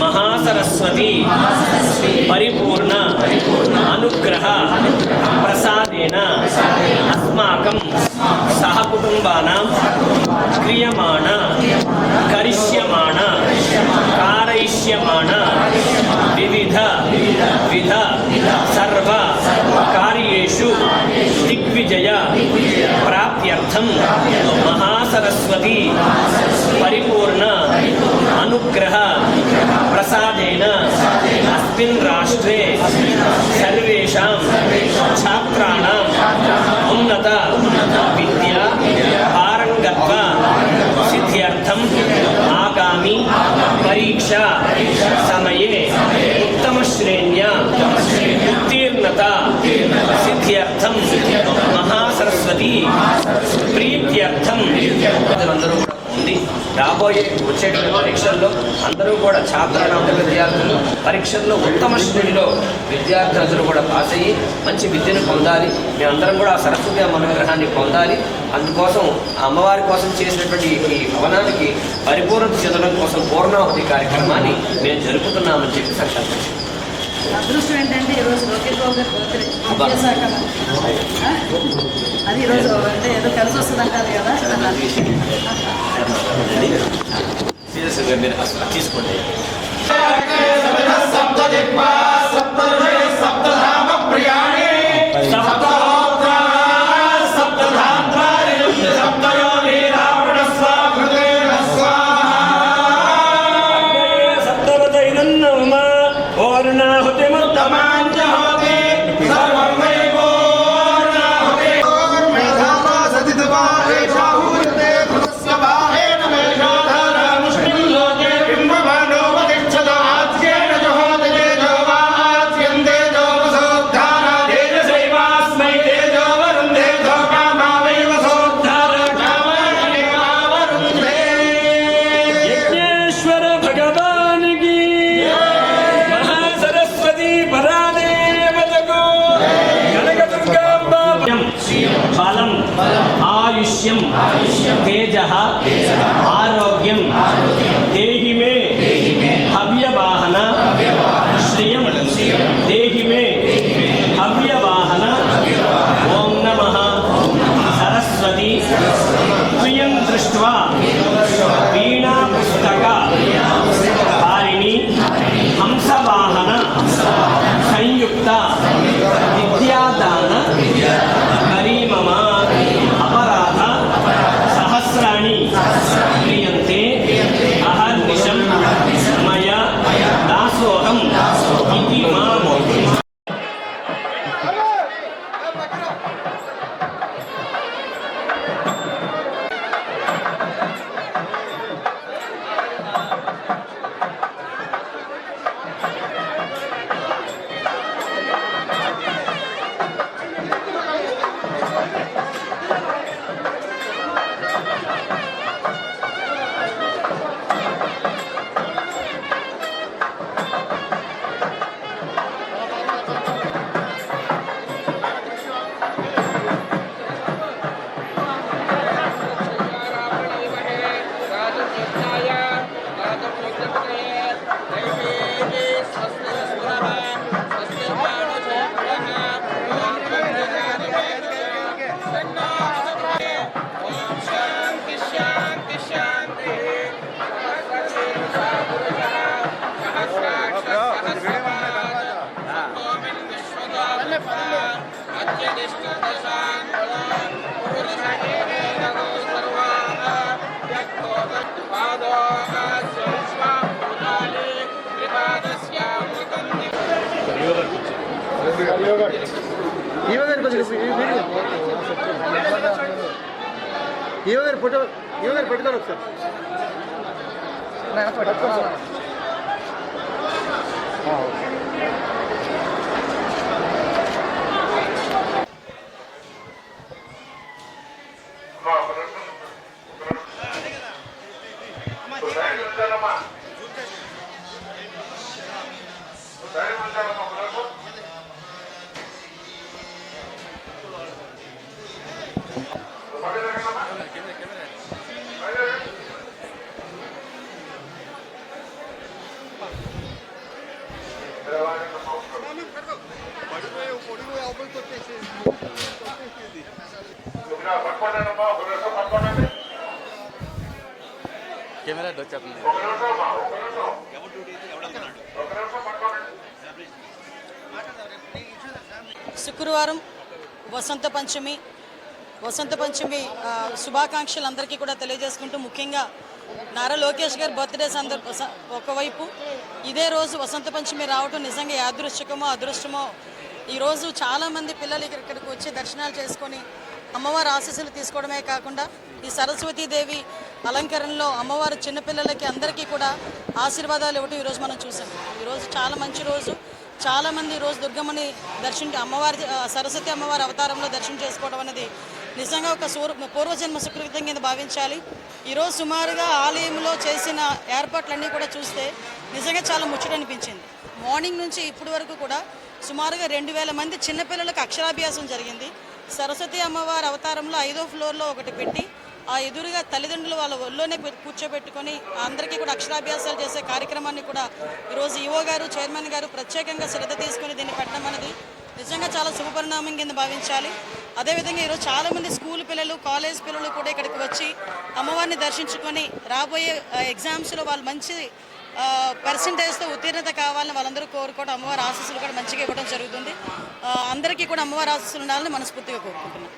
महासरस्वती परिपूर्ण अनुग्रह प्रसादेन अस्माकं सहकुटुम्बानां क्रियमाण करिष्यमाण कारयिष्यमाण विविध सर्व कार्येषु दिग्विजय प्राप्त्यर्थं महासरस्वती परिपूर्ण अनुग्रह प्रसादेन अस्मिन् राष्ट्रे सर्वेषां छात्राणाम् उन्नत विद्या पारंगत्व सिद्ध्यर्थं आगामी परीक्षा समये उत्तम श्रेण्या उत्तीर्णता सिद्ध्यर्थं महासरस्वती प्रीत्यर्थं అందరూ ఉంది. రాబోయే వచ్చేటువంటి పరీక్షల్లో అందరూ కూడా ఛాత్రానామ విద్యార్థులు పరీక్షల్లో ఉత్తమ శ్రేణిలో విద్యార్థులందరూ కూడా పాస్ అయ్యి మంచి విద్యను పొందాలి. మేమందరం కూడా ఆ సరస్వతి అమ్మ అనుగ్రహాన్ని పొందాలి. అందుకోసం అమ్మవారి కోసం చేసినటువంటి ఈ భవనానికి పరిపూర్ణత చెందడం కోసం పూర్ణాహుతి కార్యక్రమాన్ని మేము జరుపుతున్నామని చెప్పి సంకల్పించాం. అదృష్టం ఏంటంటే ఈరోజు లోకేష్ బాబు గారి బర్త్డే విద్యాశాఖ అది ఈరోజు అంటే ఏదో కలిసి వస్తుంది అంటారు కదా. మీరు తీసుకోండి. बलम आयुष्यम तेजः आरोग्यम देहि मे हव्यवाहन श्रियम देहि मे हव्यवाहन ओम नमः सरस्वती प्रियं दृष्ट्वा वीणा पुस्तक कारिणी हंसवाहन संयुक्त विद्यादान मम अपराध सहस्राणि क्रियन्ते अहर्निशं मया दासोऽहम् इति माम् फोटो पట్టుకోరు ఒకసారి పడిపోయి పొడిపోయి అవతలకి వచ్చేసి కెమెరా వచ్చేస్తుంది. శుక్రవారం వసంత పంచమి శుభాకాంక్షలు అందరికీ కూడా తెలియజేసుకుంటూ, ముఖ్యంగా నారా లోకేష్ గారి బర్త్డే ఒకవైపు ఇదే రోజు వసంత పంచమి రావటం నిజంగా యాదృశ్చికమో అదృష్టమో. ఈరోజు చాలామంది పిల్లలు ఇక్కడికి వచ్చి దర్శనాలు చేసుకొని అమ్మవారి ఆశీస్సులు తీసుకోవడమే కాకుండా ఈ సరస్వతీదేవి అలంకరణలో అమ్మవారు చిన్నపిల్లలకి అందరికీ కూడా ఆశీర్వాదాలు ఇవ్వటం ఈరోజు మనం చూసాం. ఈరోజు చాలా మంచి రోజు. చాలామంది ఈరోజు దుర్గమ్మని అమ్మవారి సరస్వతి అమ్మవారి అవతారంలో దర్శనం చేసుకోవడం అనేది నిజంగా ఒక పూర్వజన్మ సుకృతం కింద భావించాలి. ఈరోజు సుమారుగా ఆలయంలో చేసిన ఏర్పాట్లన్నీ కూడా చూస్తే నిజంగా చాలా ముచ్చటనిపించింది. మార్నింగ్ నుంచి ఇప్పటి వరకు కూడా సుమారుగా 2000 మంది చిన్నపిల్లలకు అక్షరాభ్యాసం జరిగింది. సరస్వతి అమ్మవారి అవతారంలో 5వ ఫ్లోర్లో ఒకటి పెట్టి ఆ ఎదురుగా తల్లిదండ్రులు వాళ్ళ ఒళ్ళోనే కూర్చోబెట్టుకొని అందరికీ కూడా అక్షరాభ్యాసాలు చేసే కార్యక్రమాన్ని కూడా ఈరోజు ఈవో గారు, చైర్మన్ గారు ప్రత్యేకంగా శ్రద్ధ తీసుకుని దీన్ని పెట్టడం అనేది నిజంగా చాలా శుభపరిణామం కింద భావించాలి. అదేవిధంగా ఈరోజు చాలామంది స్కూల్ పిల్లలు, కాలేజ్ పిల్లలు కూడా ఇక్కడికి వచ్చి అమ్మవారిని దర్శించుకొని రాబోయే ఎగ్జామ్స్లో వాళ్ళు మంచి పర్సంటేజ్తో ఉత్తీర్ణత కావాలని వాళ్ళందరూ కోరుకోవడం, అమ్మవారి ఆశీస్సులు కూడా మంచిగా ఇవ్వడం జరుగుతుంది. అందరికీ కూడా అమ్మవారి ఆశీస్సులు ఉండాలని మనస్ఫూర్తిగా కోరుకుంటున్నాను.